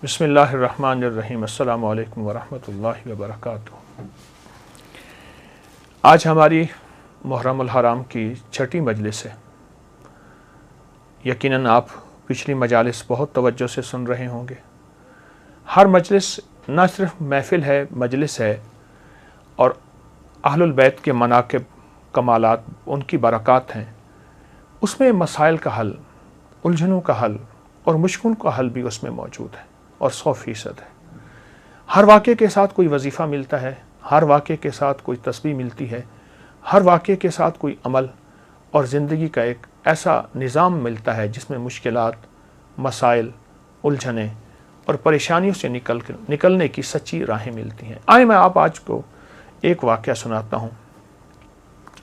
بسم اللہ الرحمن الرحیم۔ السلام علیکم ورحمۃ اللہ وبرکاتہ۔ آج ہماری محرم الحرام کی چھٹی مجلس ہے۔ یقیناً آپ پچھلی مجالس بہت توجہ سے سن رہے ہوں گے۔ ہر مجلس نہ صرف محفل ہے، مجلس ہے، اور اہل البیت کے مناقب، کمالات، ان کی برکات ہیں۔ اس میں مسائل کا حل، الجھنوں کا حل اور مشکلوں کا حل بھی اس میں موجود ہے، اور 100% ہے۔ ہر واقعے کے ساتھ کوئی وظیفہ ملتا ہے، ہر واقعے کے ساتھ کوئی تسبیح ملتی ہے، ہر واقعے کے ساتھ کوئی عمل اور زندگی کا ایک ایسا نظام ملتا ہے جس میں مشکلات، مسائل، الجھنیں اور پریشانیوں سے نکلنے کی سچی راہیں ملتی ہیں۔ آئے میں آپ آج کو ایک واقعہ سناتا ہوں،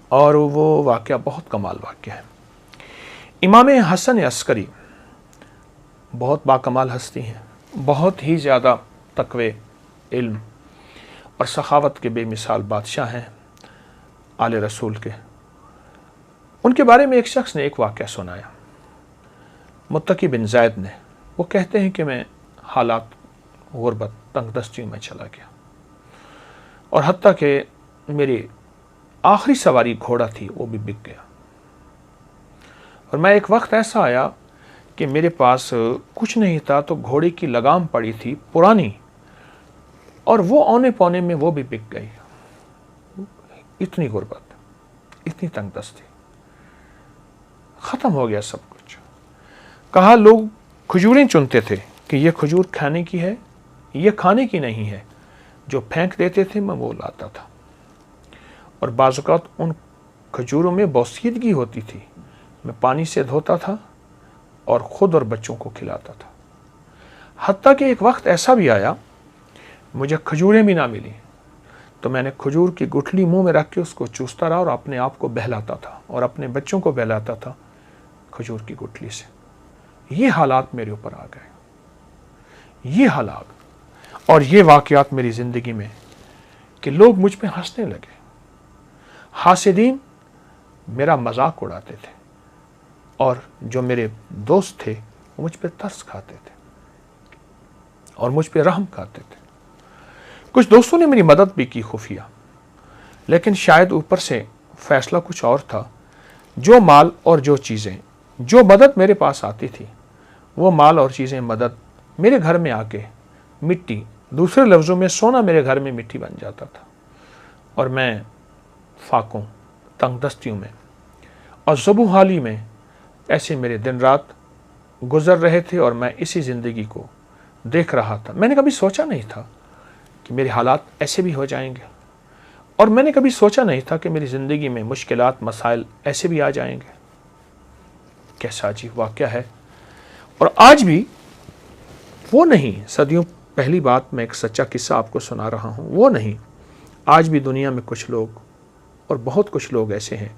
اور وہ واقعہ بہت کمال واقعہ ہے۔ امام حسن عسکری بہت باکمال ہستی ہیں، بہت ہی زیادہ تقوی، علم اور سخاوت کے بے مثال بادشاہ ہیں آل رسول کے۔ ان کے بارے میں ایک شخص نے ایک واقعہ سنایا، متقی بن زید نے۔ وہ کہتے ہیں کہ میں حالات غربت، تنگ دستیوں میں چلا گیا، اور حتیٰ کہ میری آخری سواری گھوڑا تھی وہ بھی بک گیا، اور میں ایک وقت ایسا آیا کہ میرے پاس کچھ نہیں تھا تو گھوڑے کی لگام پڑی تھی پرانی، اور وہ اونے پونے میں وہ بھی بک گئی۔ اتنی غربت، اتنی تنگ دستی، ختم ہو گیا سب کچھ۔ کہا لوگ کھجوریں چنتے تھے کہ یہ کھجور کھانے کی ہے، یہ کھانے کی نہیں ہے، جو پھینک دیتے تھے میں وہ لاتا تھا، اور بعض اوقات ان کھجوروں میں بوسیدگی ہوتی تھی، میں پانی سے دھوتا تھا اور خود اور بچوں کو کھلاتا تھا۔ حتیٰ کہ ایک وقت ایسا بھی آیا مجھے کھجوریں بھی نہ ملی، تو میں نے کھجور کی گٹھلی منہ میں رکھ کے اس کو چوستا رہا اور اپنے آپ کو بہلاتا تھا اور اپنے بچوں کو بہلاتا تھا کھجور کی گٹھلی سے۔ یہ حالات میرے اوپر آ گئے، یہ حالات اور یہ واقعات میری زندگی میں کہ لوگ مجھ پہ ہنسنے لگے۔ حاسدین میرا مذاق اڑاتے تھے، اور جو میرے دوست تھے وہ مجھ پہ ترس کھاتے تھے اور مجھ پہ رحم کھاتے تھے۔ کچھ دوستوں نے میری مدد بھی کی خفیہ، لیکن شاید اوپر سے فیصلہ کچھ اور تھا۔ جو مال اور جو چیزیں، جو مدد میرے پاس آتی تھی، وہ مال اور چیزیں، مدد میرے گھر میں آ کے مٹی، دوسرے لفظوں میں سونا میرے گھر میں مٹی بن جاتا تھا، اور میں فاقوں، تنگ دستیوں میں اور ذبح حالی میں ایسے میرے دن رات گزر رہے تھے، اور میں اسی زندگی کو دیکھ رہا تھا۔ میں نے کبھی سوچا نہیں تھا کہ میرے حالات ایسے بھی ہو جائیں گے، اور میں نے کبھی سوچا نہیں تھا کہ میری زندگی میں مشکلات، مسائل ایسے بھی آ جائیں گے۔ کیسا عجیب واقعہ ہے۔ اور آج بھی وہ نہیں، صدیوں پہلی بات، میں ایک سچا قصہ آپ کو سنا رہا ہوں، وہ نہیں۔ آج بھی دنیا میں کچھ لوگ، اور بہت کچھ لوگ ایسے ہیں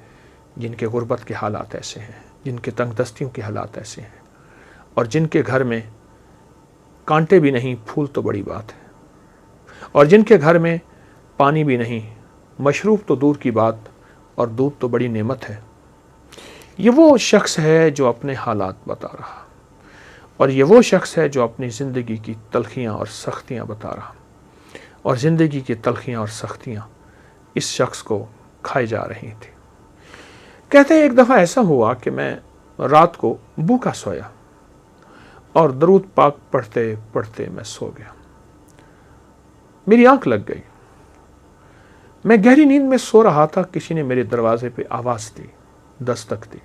جن کے غربت کے حالات ایسے ہیں، جن کے تنگ دستیوں کے حالات ایسے ہیں، اور جن کے گھر میں کانٹے بھی نہیں، پھول تو بڑی بات ہے، اور جن کے گھر میں پانی بھی نہیں، مشروب تو دور کی بات، اور دودھ تو بڑی نعمت ہے۔ یہ وہ شخص ہے جو اپنے حالات بتا رہا، اور یہ وہ شخص ہے جو اپنی زندگی کی تلخیاں اور سختیاں بتا رہا، اور زندگی کی تلخیاں اور سختیاں اس شخص کو کھائی جا رہی تھی۔ کہتے ہیں ایک دفعہ ایسا ہوا کہ میں رات کو بھوکا سویا، اور درود پاک پڑھتے پڑھتے میں سو گیا۔ میری آنکھ لگ گئی، میں گہری نیند میں سو رہا تھا، کسی نے میرے دروازے پہ آواز دی، دستک دی،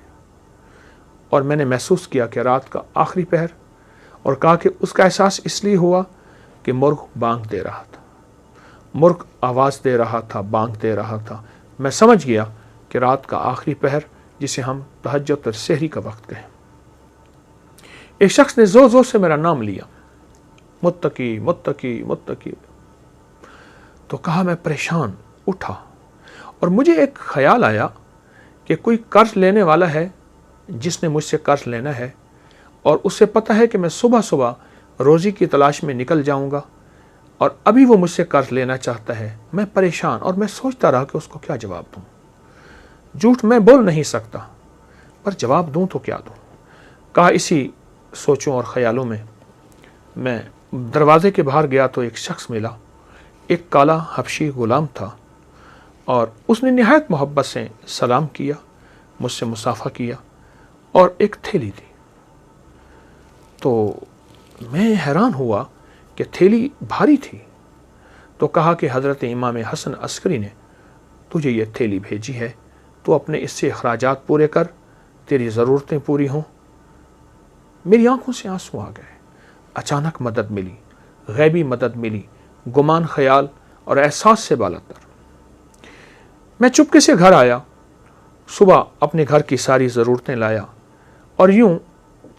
اور میں نے محسوس کیا کہ رات کا آخری پہر، اور کہا کہ اس کا احساس اس لیے ہوا کہ مرغ بانگ دے رہا تھا، مرغ آواز دے رہا تھا، بانگ دے رہا تھا۔ میں سمجھ گیا کہ رات کا آخری پہر، جسے ہم تہجد اور سحری کا وقت کہیں۔ ایک شخص نے زور زور سے میرا نام لیا، متقی متقی متقی۔ تو کہا، میں پریشان اٹھا، اور مجھے ایک خیال آیا کہ کوئی قرض لینے والا ہے جس نے مجھ سے قرض لینا ہے، اور اسے پتہ ہے کہ میں صبح صبح روزی کی تلاش میں نکل جاؤں گا، اور ابھی وہ مجھ سے قرض لینا چاہتا ہے۔ میں پریشان، اور میں سوچتا رہا کہ اس کو کیا جواب دوں۔ جھوٹ میں بول نہیں سکتا، پر جواب دوں تو کیا دوں۔ کہا، اسی سوچوں اور خیالوں میں میں دروازے کے باہر گیا تو ایک شخص ملا، ایک کالا حبشی غلام تھا، اور اس نے نہایت محبت سے سلام کیا، مجھ سے مصافحہ کیا، اور ایک تھیلی دی۔ تو میں حیران ہوا کہ تھیلی بھاری تھی، تو کہا کہ حضرت امام حسن عسکری نے تجھے یہ تھیلی بھیجی ہے، تو اپنے اس سے اخراجات پورے کر، تیری ضرورتیں پوری ہوں۔ میری آنکھوں سے آنسو آ گئے۔ اچانک مدد ملی، غیبی مدد ملی، گمان، خیال اور احساس سے بالاتر۔ میں چپکے سے گھر آیا، صبح اپنے گھر کی ساری ضرورتیں لایا، اور یوں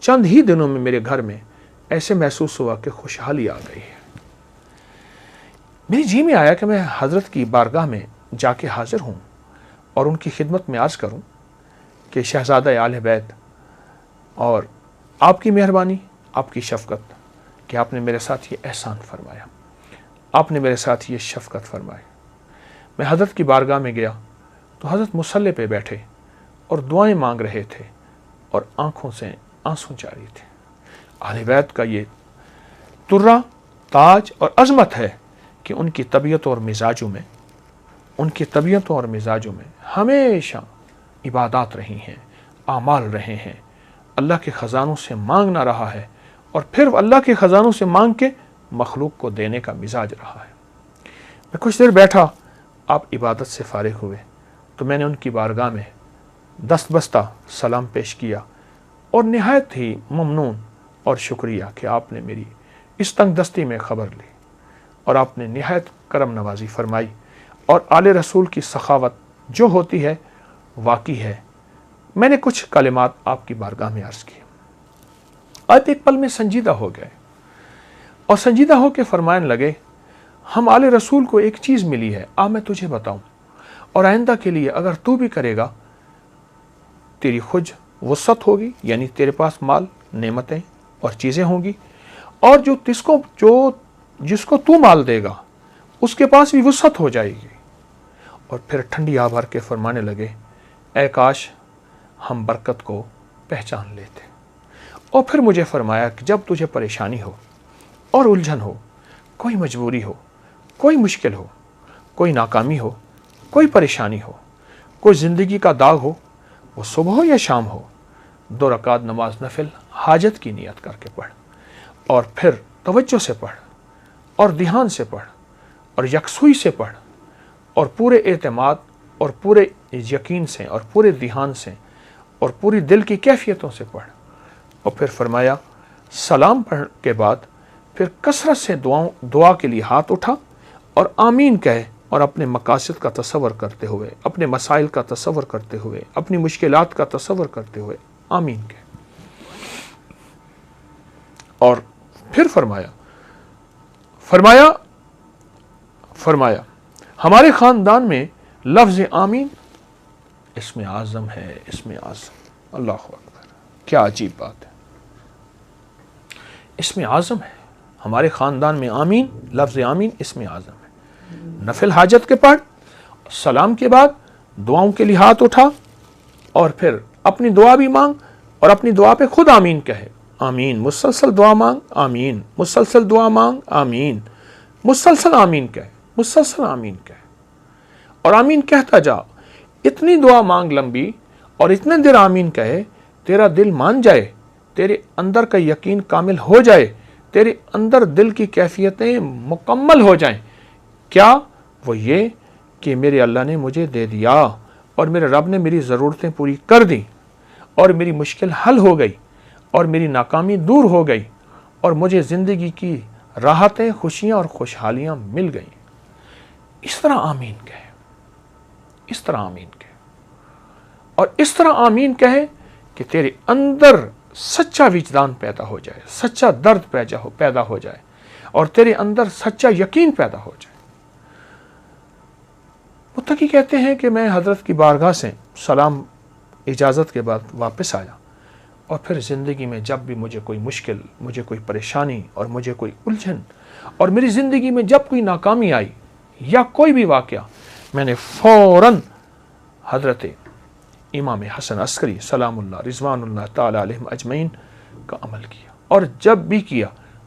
چند ہی دنوں میں میرے گھر میں ایسے محسوس ہوا کہ خوشحالی آ گئی ہے۔ میری جی میں آیا کہ میں حضرت کی بارگاہ میں جا کے حاضر ہوں اور ان کی خدمت میں عرض کروں کہ شہزادہ آل بیت، اور آپ کی مہربانی، آپ کی شفقت کہ آپ نے میرے ساتھ یہ احسان فرمایا، آپ نے میرے ساتھ یہ شفقت فرمائی۔ میں حضرت کی بارگاہ میں گیا تو حضرت مصلی پہ بیٹھے اور دعائیں مانگ رہے تھے اور آنکھوں سے آنسو جاری تھے۔ اہل بیت کا یہ ترہ، تاج اور عظمت ہے کہ ان کی طبیعتوں اور مزاجوں میں ہمیشہ عبادات رہی ہیں، اعمال رہے ہیں، اللہ کے خزانوں سے مانگنا رہا ہے، اور پھر اللہ کے خزانوں سے مانگ کے مخلوق کو دینے کا مزاج رہا ہے۔ میں کچھ دیر بیٹھا، آپ عبادت سے فارغ ہوئے تو میں نے ان کی بارگاہ میں دست بستہ سلام پیش کیا، اور نہایت ہی ممنون اور شکریہ کہ آپ نے میری اس تنگ دستی میں خبر لی، اور آپ نے نہایت کرم نوازی فرمائی، اور آل رسول کی سخاوت جو ہوتی ہے واقعی ہے۔ میں نے کچھ کلمات آپ کی بارگاہ میں عرض کی۔ آپ ایک پل میں سنجیدہ ہو گئے، اور سنجیدہ ہو کے فرمانے لگے، ہم آل رسول کو ایک چیز ملی ہے، میں تجھے بتاؤں، اور آئندہ کے لیے اگر تو بھی کرے گا، تیری خود وسعت ہوگی، یعنی تیرے پاس مال، نعمتیں اور چیزیں ہوں گی، اور جس کو تو مال دے گا اس کے پاس بھی وسعت ہو جائے گی۔ اور پھر ٹھنڈی آہ بھر کے فرمانے لگے، اے کاش ہم برکت کو پہچان لیتے۔ اور پھر مجھے فرمایا کہ جب تجھے پریشانی ہو اور الجھن ہو، کوئی مجبوری ہو، کوئی مشکل ہو، کوئی ناکامی ہو، کوئی پریشانی ہو، کوئی زندگی کا داغ ہو، وہ صبح ہو یا شام ہو، 2 رکعت نماز نفل حاجت کی نیت کر کے پڑھ، اور پھر توجہ سے پڑھ، اور دھیان سے پڑھ، اور یکسوئی سے پڑھ، اور پورے اعتماد اور پورے یقین سے اور پورے دھیان سے اور پوری دل کی کیفیتوں سے پڑھ۔ اور پھر فرمایا، سلام پڑھ کے بعد پھر کثرت سے دعا کے لیے ہاتھ اٹھا اور آمین کہے، اور اپنے مقاصد کا تصور کرتے ہوئے، اپنے مسائل کا تصور کرتے ہوئے، اپنی مشکلات کا تصور کرتے ہوئے آمین کہے۔ اور پھر فرمایا ہمارے خاندان میں لفظ آمین اسم اعظم ہے، اسم اعظم۔ اللہ اکبر، کیا عجیب بات ہے، اسم اعظم ہے ہمارے خاندان میں، آمین، لفظ آمین اسم اعظم ہے۔ نفل حاجت کے پڑھ، سلام کے بعد دعاؤں کے لیے ہاتھ اٹھا، اور پھر اپنی دعا بھی مانگ، اور اپنی دعا پہ خود آمین کہے، آمین، مسلسل دعا مانگ، آمین، مسلسل دعا مانگ، آمین، مسلسل آمین کہے، مسلسل آمین کہے، اور آمین کہتا جا، اتنی دعا مانگ لمبی اور اتنے دیر آمین کہے، تیرا دل مان جائے، تیرے اندر کا یقین کامل ہو جائے، تیرے اندر دل کی کیفیتیں مکمل ہو جائیں۔ کیا؟ وہ یہ کہ میرے اللہ نے مجھے دے دیا، اور میرے رب نے میری ضرورتیں پوری کر دی، اور میری مشکل حل ہو گئی، اور میری ناکامی دور ہو گئی، اور مجھے زندگی کی راحتیں، خوشیاں اور خوشحالیاں مل گئیں۔ اس طرح آمین کہے، اس طرح آمین کہے، اور اس طرح آمین کہے کہ تیرے اندر سچا وجدان پیدا ہو جائے، سچا درد پیدا ہو جائے، اور تیرے اندر سچا یقین پیدا ہو جائے۔ متقی کہتے ہیں کہ میں حضرت کی بارگاہ سے سلام اجازت کے بعد واپس آیا، اور پھر زندگی میں جب بھی مجھے کوئی مشکل، مجھے کوئی پریشانی اور مجھے کوئی الجھن، اور میری زندگی میں جب کوئی ناکامی آئی یا کوئی بھی واقعہ، میں نے فوراً حضرت امام حسن عسکری سلام اللہ رضوان اللہ تعالی علیہم اجمعین کا عمل کیا، اور جب بھی کیا